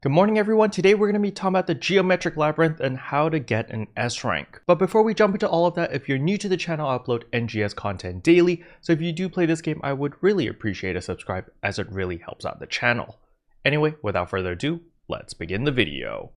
Good morning everyone, today we're going to be talking about the Geometric Labyrinth and how to get an S rank. But before we jump into all of that, if you're new to the channel, I upload NGS content daily, so if you do play this game, I would really appreciate a subscribe as it really helps out the channel. Anyway, without further ado, let's begin the video.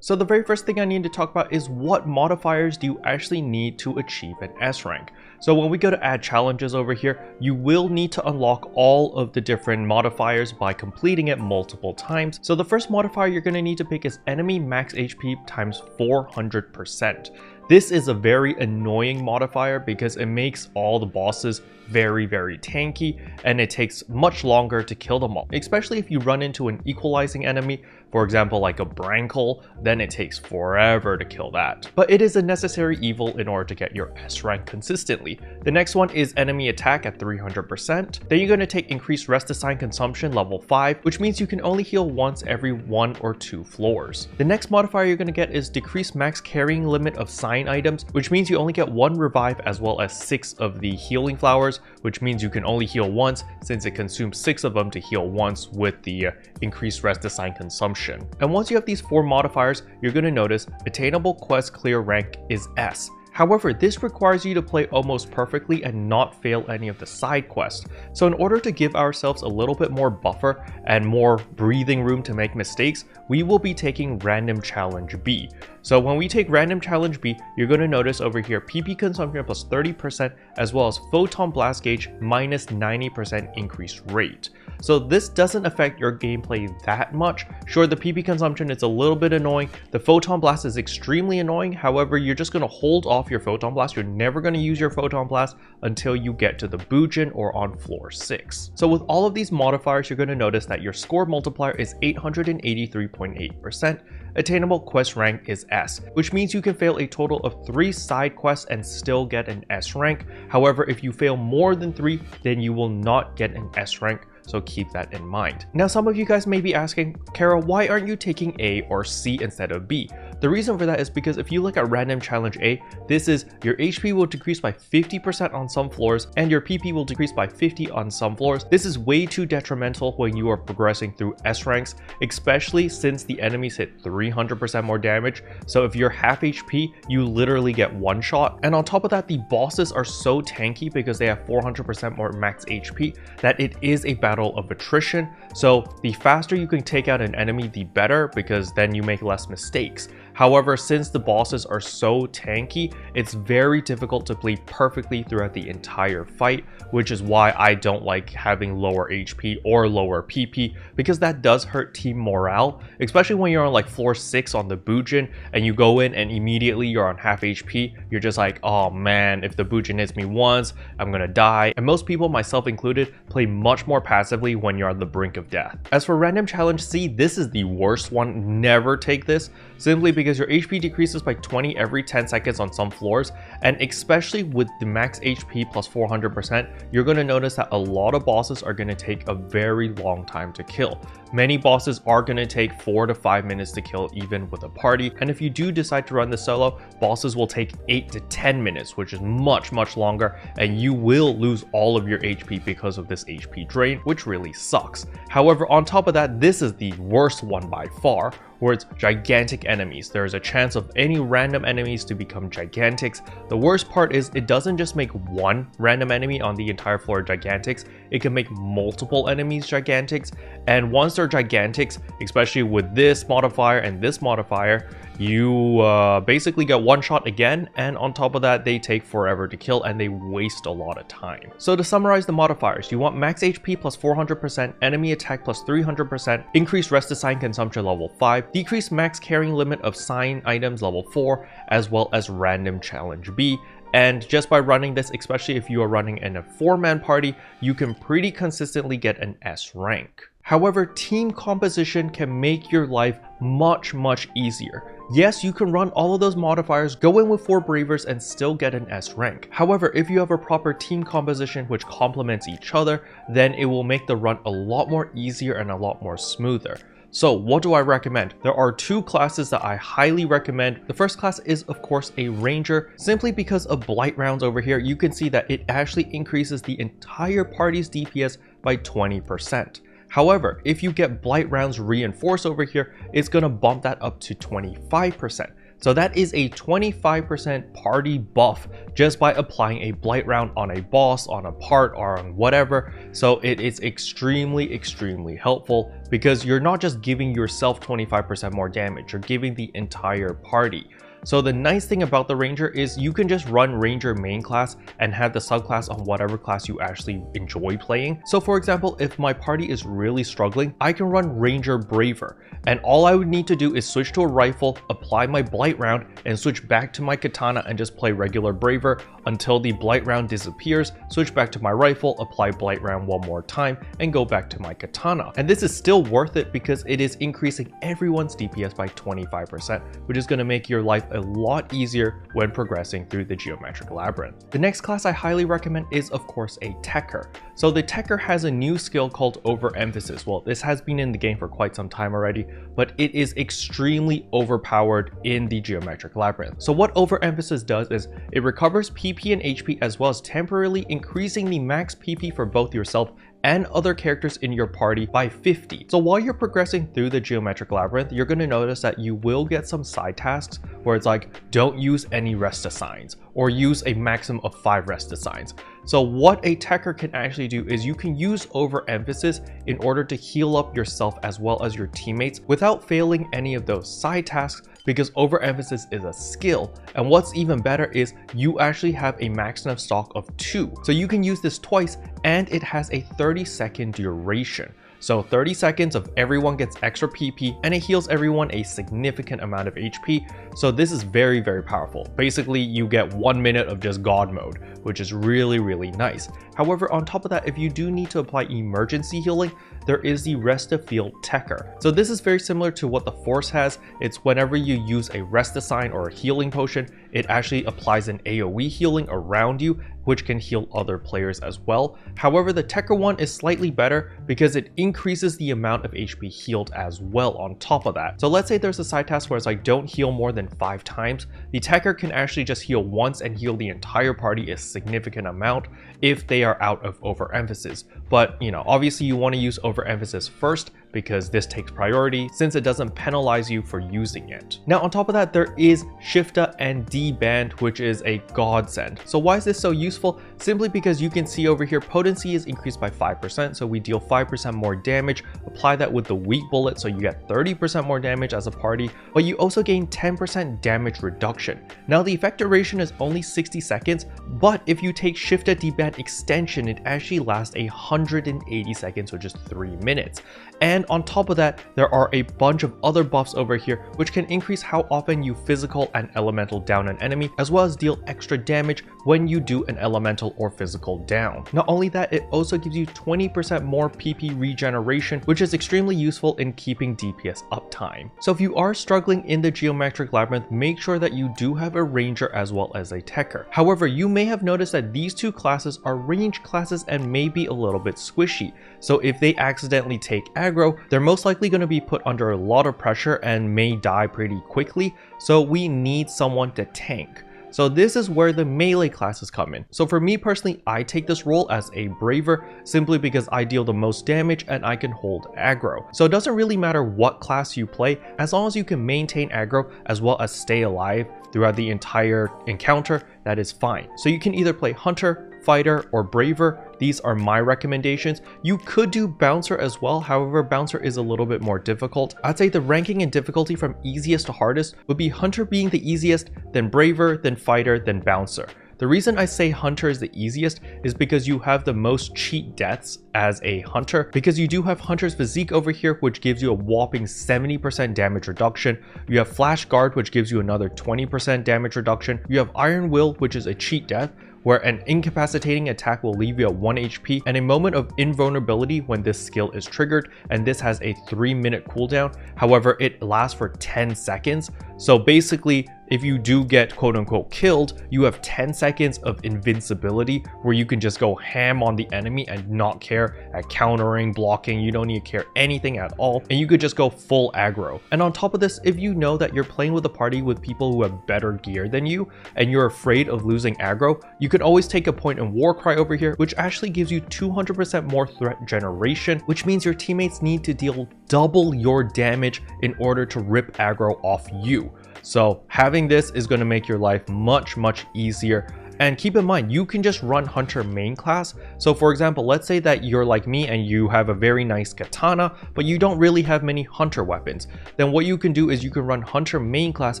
So the very first thing I need to talk about is what modifiers do you actually need to achieve an S rank. So when we go to add challenges over here, you will need to unlock all of the different modifiers by completing it multiple times. So the first modifier you're going to need to pick is enemy max HP times 400%. This is a very annoying modifier because it makes all the bosses very tanky and it takes much longer to kill them all. Especially if you run into an equalizing enemy, for example like a Brankle, then it takes forever to kill that. But it is a necessary evil in order to get your S rank consistently. The next one is enemy attack at 300%. Then you're going to take increased rest assign consumption level 5, which means you can only heal once every 1 or 2 floors. The next modifier you're going to get is decreased max carrying limit of sign items, which means you only get 1 revive as well as 6 of the healing flowers, which means you can only heal once since it consumes 6 of them to heal once with the increased rest assign consumption. And once you have these 4 modifiers, you're going to notice attainable quest clear rank is S. However, this requires you to play almost perfectly and not fail any of the side quests. So in order to give ourselves a little bit more buffer and more breathing room to make mistakes, we will be taking Random Challenge B. So when we take Random Challenge B, you're going to notice over here PP consumption plus 30% as well as Photon Blast Gauge minus 90% increased rate. So this doesn't affect your gameplay that much. Sure, the PP consumption is a little bit annoying. The Photon Blast is extremely annoying. However, you're just going to hold off your Photon Blast. You're never going to use your Photon Blast until you get to the Bujin or on floor 6. So with all of these modifiers, you're going to notice that your score multiplier is 883.8%. Attainable quest rank is S, which means you can fail a total of 3 side quests and still get an S rank. However, if you fail more than 3, then you will not get an S rank. So keep that in mind. Now, some of you guys may be asking, Kara, why aren't you taking A or C instead of B? The reason for that is because if you look at Random Challenge A, this is your HP will decrease by 50% on some floors and your PP will decrease by 50 on some floors. This is way too detrimental when you are progressing through S ranks, especially since the enemies hit 300% more damage. So if you're half HP, you literally get one shot. And on top of that, the bosses are so tanky because they have 400% more max HP that it is a battle of attrition. So the faster you can take out an enemy, the better, because then you make less mistakes. However, since the bosses are so tanky, it's very difficult to play perfectly throughout the entire fight, which is why I don't like having lower HP or lower PP, because that does hurt team morale, especially when you're on like floor 6 on the Bujin and you go in and immediately you're on half HP. You're just like, oh man, if the Bujin hits me once, I'm gonna die. And most people, myself included, play much more passively when you're on the brink of death. As for Random Challenge C, this is the worst one. Never take this, simply because your HP decreases by 20 every 10 seconds on some floors, and especially with the max HP plus 400%, you're going to notice that a lot of bosses are going to take a very long time to kill. Many bosses are going to take 4 to 5 minutes to kill even with a party, and if you do decide to run the solo, bosses will take 8 to 10 minutes, which is much longer, and you will lose all of your HP because of this HP drain, which really sucks. However, on top of that, this is the worst one by far, where it's gigantic enemies. There is a chance of any random enemies to become gigantics. The worst part is it doesn't just make one random enemy on the entire floor gigantics, it can make multiple enemies gigantics, and once they're gigantics, especially with this modifier and this modifier, you basically get one shot again, and on top of that, they take forever to kill and they waste a lot of time. So to summarize the modifiers, you want max HP plus 400%, enemy attack plus 300%, increased rest assign consumption level 5, decreased max carrying limit of sign items level 4, as well as Random Challenge B. And just by running this, especially if you are running in a 4-man party, you can pretty consistently get an S rank. However, team composition can make your life much easier. Yes, you can run all of those modifiers, go in with 4 Bravers and still get an S rank. However, if you have a proper team composition which complements each other, then it will make the run a lot more easier and a lot more smoother. So what do I recommend? There are two classes that I highly recommend. The first class is of course a ranger. Simply because of blight rounds over here, you can see that it actually increases the entire party's DPS by 20%. However, if you get blight rounds reinforced over here, it's going to bump that up to 25%. So that is a 25% party buff just by applying a blight round on a boss, on a part, or on whatever. So it is extremely helpful because you're not just giving yourself 25% more damage, you're giving the entire party. So the nice thing about the ranger is you can just run ranger main class and have the subclass on whatever class you actually enjoy playing. So for example, if my party is really struggling, I can run ranger braver, and all I would need to do is switch to a rifle, apply my blight round, and switch back to my katana and just play regular braver until the blight round disappears, switch back to my rifle, apply blight round one more time, and go back to my katana. And this is still worth it because it is increasing everyone's DPS by 25%, which is going to make your life a lot easier when progressing through the geometric labyrinth. The next class I highly recommend is of course a Techter. So the Techter has a new skill called overemphasis. Well, this has been in the game for quite some time already, but it is extremely overpowered in the geometric labyrinth. So what overemphasis does is it recovers PP and HP as well as temporarily increasing the max PP for both yourself and other characters in your party by 50. So while you're progressing through the geometric labyrinth, you're going to notice that you will get some side tasks where it's like, don't use any rest assigns or use a maximum of 5 rest assigns. So what a Techter can actually do is you can use overemphasis in order to heal up yourself as well as your teammates without failing any of those side tasks, because overemphasis is a skill. And what's even better is you actually have a max enough stock of 2. So you can use this twice, and it has a 30-second duration. So 30 seconds of everyone gets extra PP, and it heals everyone a significant amount of HP. So this is very powerful. Basically, you get 1 minute of just God mode, which is really nice. However, on top of that, if you do need to apply emergency healing, there is the rest of field Techter. So this is very similar to what the Force has. It's whenever you use a rest assign or a healing potion, it actually applies an AoE healing around you, which can heal other players as well. However, the Techter one is slightly better because it increases the amount of HP healed as well on top of that. So let's say there's a side task where it's like, don't heal more than 5 times. The Techter can actually just heal once and heal the entire party a significant amount if they are out of overemphasis. But you know, obviously you want to use overemphasis first because this takes priority since it doesn't penalize you for using it. Now on top of that, there is Shifta and D-Band, which is a godsend. So why is this so useful? Simply because you can see over here potency is increased by 5%, so we deal 5% more damage. Apply that with the weak bullet, so you get 30% more damage as a party, but you also gain 10% damage reduction. Now the effect duration is only 60 seconds, but if you take Shifta D-Band extension, it actually lasts 180 seconds, which is 3 minutes. And on top of that, there are a bunch of other buffs over here which can increase how often you physical and elemental down an enemy, as well as deal extra damage when you do an elemental or physical down. Not only that, it also gives you 20% more PP regeneration, which is extremely useful in keeping DPS uptime. So if you are struggling in the geometric labyrinth, make sure that you do have a ranger as well as a Techter. However, you may have noticed that these two classes are range classes and may be a little bit squishy. So if they accidentally take aggro, they're most likely going to be put under a lot of pressure and may die pretty quickly. So we need someone to tank. So this is where the melee classes come in. So for me personally, I take this role as a braver simply because I deal the most damage and I can hold aggro. So it doesn't really matter what class you play, as long as you can maintain aggro as well as stay alive throughout the entire encounter, that is fine. So you can either play hunter, fighter, or braver. These are my recommendations. You could do bouncer as well, however bouncer is a little bit more difficult. I'd say the ranking and difficulty from easiest to hardest would be hunter being the easiest, then braver, then fighter, then bouncer. The reason I say hunter is the easiest is because you have the most cheat deaths as a hunter, because you do have hunter's physique over here, which gives you a whopping 70% damage reduction. You have flash guard, which gives you another 20% damage reduction. You have iron will, which is a cheat death, where an incapacitating attack will leave you at 1 HP and a moment of invulnerability when this skill is triggered, and this has a 3-minute cooldown. However, it lasts for 10 seconds. So basically, if you do get quote unquote killed, you have 10 seconds of invincibility where you can just go ham on the enemy and not care at countering, blocking. You don't need to care anything at all, and you could just go full aggro. And on top of this, if you know that you're playing with a party with people who have better gear than you and you're afraid of losing aggro, you could always take a point in Warcry over here, which actually gives you 200% more threat generation, which means your teammates need to deal double your damage in order to rip aggro off you. So having this is going to make your life much easier. And keep in mind, you can just run Hunter main class. So for example, let's say that you're like me and you have a very nice katana, but you don't really have many Hunter weapons. Then what you can do is you can run Hunter main class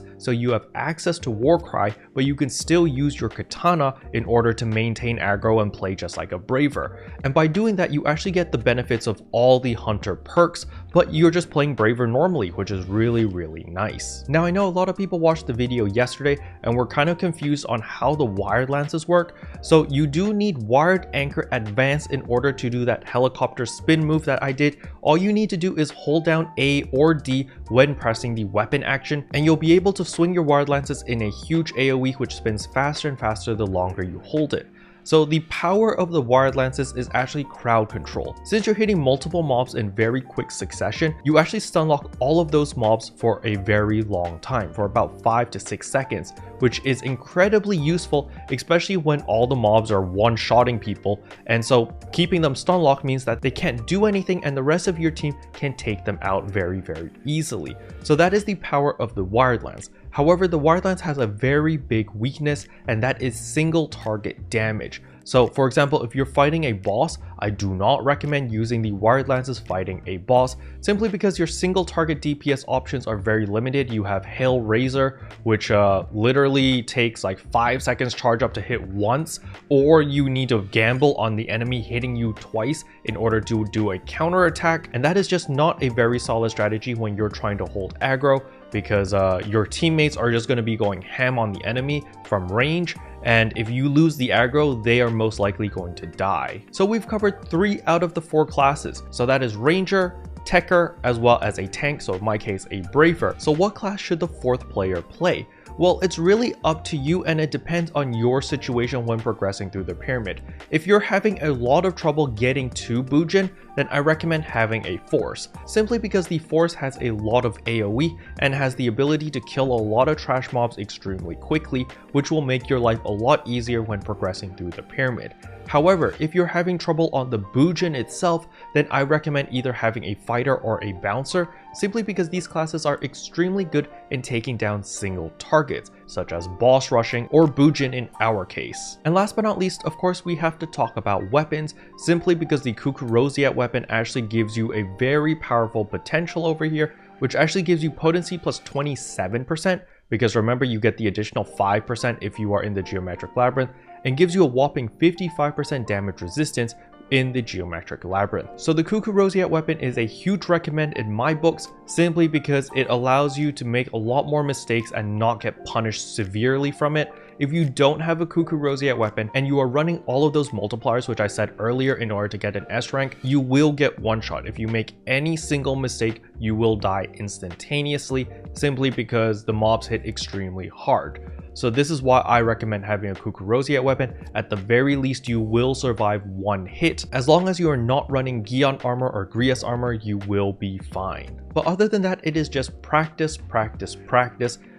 so you have access to Warcry, but you can still use your katana in order to maintain aggro and play just like a Braver. And by doing that, you actually get the benefits of all the Hunter perks, but you're just playing Braver normally, which is really nice. Now I know a lot of people watched the video yesterday and were kind of confused on how the wired lances work. So you do need Wired Anchor Advanced in order to do that helicopter spin move that I did. All you need to do is hold down A or D when pressing the weapon action, and you'll be able to swing your wired lances in a huge AoE which spins faster and faster the longer you hold it. So the power of the wired lances is actually crowd control. Since you're hitting multiple mobs in very quick succession, you actually stun lock all of those mobs for a very long time, for about 5 to 6 seconds, which is incredibly useful, especially when all the mobs are one-shotting people. And so keeping them stun locked means that they can't do anything and the rest of your team can take them out very easily. So that is the power of the wired lance. However, the wired lance has a very big weakness, and that is single target damage. So for example, if you're fighting a boss, I do not recommend using the wired lances fighting a boss, simply because your single target DPS options are very limited. You have Hail Razor, which literally takes like 5 seconds charge up to hit once, or you need to gamble on the enemy hitting you twice in order to do a counter attack, and that is just not a very solid strategy when you're trying to hold aggro, because your teammates are just going to be going ham on the enemy from range, and if you lose the aggro, they are most likely going to die. So we've covered 3 out of the 4 classes, so that is Ranger, Techter, as well as a tank, so in my case a Braver. So what class should the 4th player play? Well, it's really up to you, and it depends on your situation when progressing through the pyramid. If you're having a lot of trouble getting to Bujin, then I recommend having a Force, simply because the Force has a lot of AoE and has the ability to kill a lot of trash mobs extremely quickly, which will make your life a lot easier when progressing through the pyramid. However, if you're having trouble on the Bujin itself, then I recommend either having a fighter or a bouncer, simply because these classes are extremely good in taking down single targets, such as boss rushing or Bujin in our case. And last but not least, of course, we have to talk about weapons, simply because the Kukuhroziat Weapon actually gives you a very powerful potential over here, which actually gives you potency plus 27%, because remember, you get the additional 5% if you are in the Geometric Labyrinth, and gives you a whopping 55% damage resistance in the Geometric Labyrinth. So the Kukuhroziat Weapon is a huge recommend in my books, simply because it allows you to make a lot more mistakes and not get punished severely from it. If you don't have a Kukuhroziat Weapon and you are running all of those multipliers, which I said earlier, in order to get an S rank, you will get one shot. If you make any single mistake, you will die instantaneously, simply because the mobs hit extremely hard. So this is why I recommend having a Kukuhroziat Weapon. At the very least, you will survive one hit. As long as you are not running Gion armor or Grias armor, you will be fine. But other than that, it is just practice.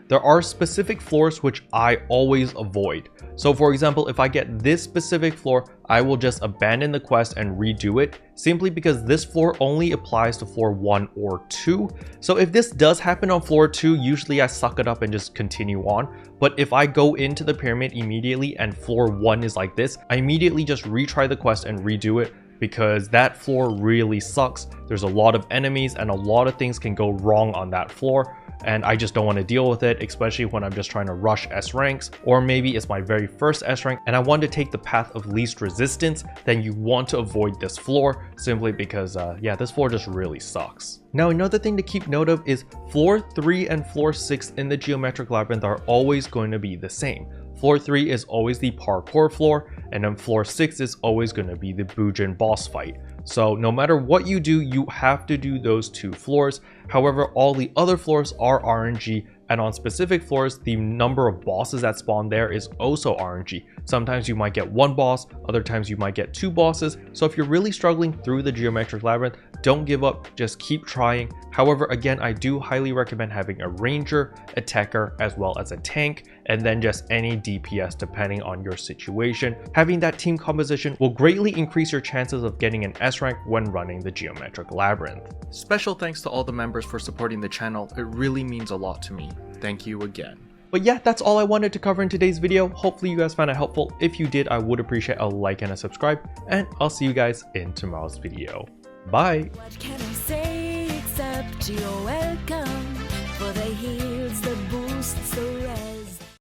There are specific floors which I always avoid. So for example, if I get this specific floor, I will just abandon the quest and redo it, simply because this floor only applies to floor 1 or 2. So if this does happen on floor 2, usually I suck it up and just continue on. But if I go into the pyramid immediately and floor 1 is like this, I immediately just retry the quest and redo it, because that floor really sucks. There's a lot of enemies and a lot of things can go wrong on that floor, and I just don't want to deal with it, especially when I'm just trying to rush S ranks, or maybe it's my very first S rank and I want to take the path of least resistance. Then you want to avoid this floor, simply because yeah, this floor just really sucks. Now another thing to keep note of is floor 3 and floor 6 in the Geometric Labyrinth are always going to be the same. Floor 3 is always the parkour floor, and then floor 6 is always going to be the Bujin boss fight. So no matter what you do, you have to do those 2 floors. However, all the other floors are RNG, and on specific floors, the number of bosses that spawn there is also RNG. Sometimes you might get one boss, other times you might get two bosses, so if you're really struggling through the geometric labyrinth, don't give up, just keep trying. However, again, I do highly recommend having a ranger, a Techter, as well as a tank, and then just any DPS depending on your situation. Having that team composition will greatly increase your chances of getting an S rank when running the geometric labyrinth. Special thanks to all the members for supporting the channel, it really means a lot to me. Thank you again. But yeah, that's all I wanted to cover in today's video. Hopefully you guys found it helpful. If you did, I would appreciate a like and a subscribe, and I'll see you guys in tomorrow's video. Bye! What can I say except